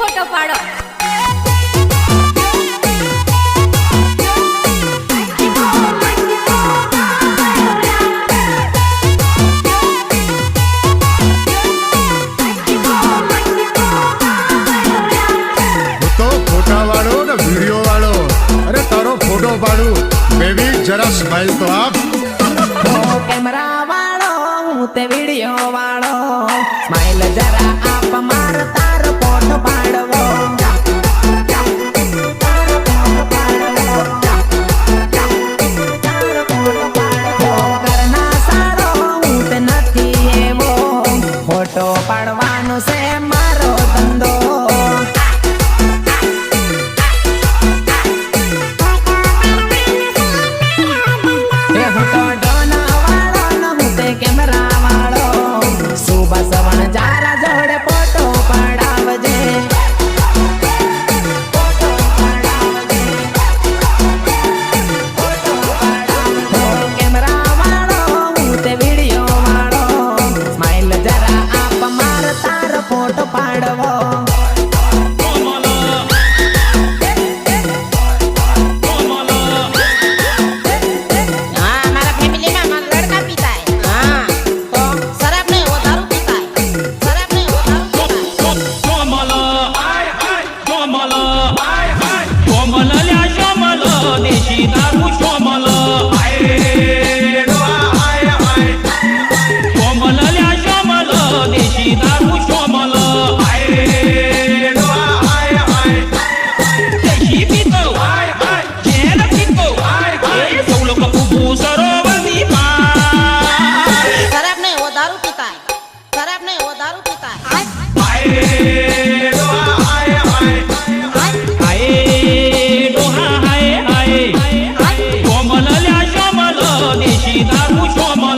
Photo પાડો. Photo पाड़ू baby जरा स्माइल तो आप कैमरा वालो हूँ ते वीडियो वालो स्माइल जरा आप मार तार फोटो पाड़वो करना सारो हूँ ते नथी एवो फोटो पाड़वानो से मारो धंधो Come on,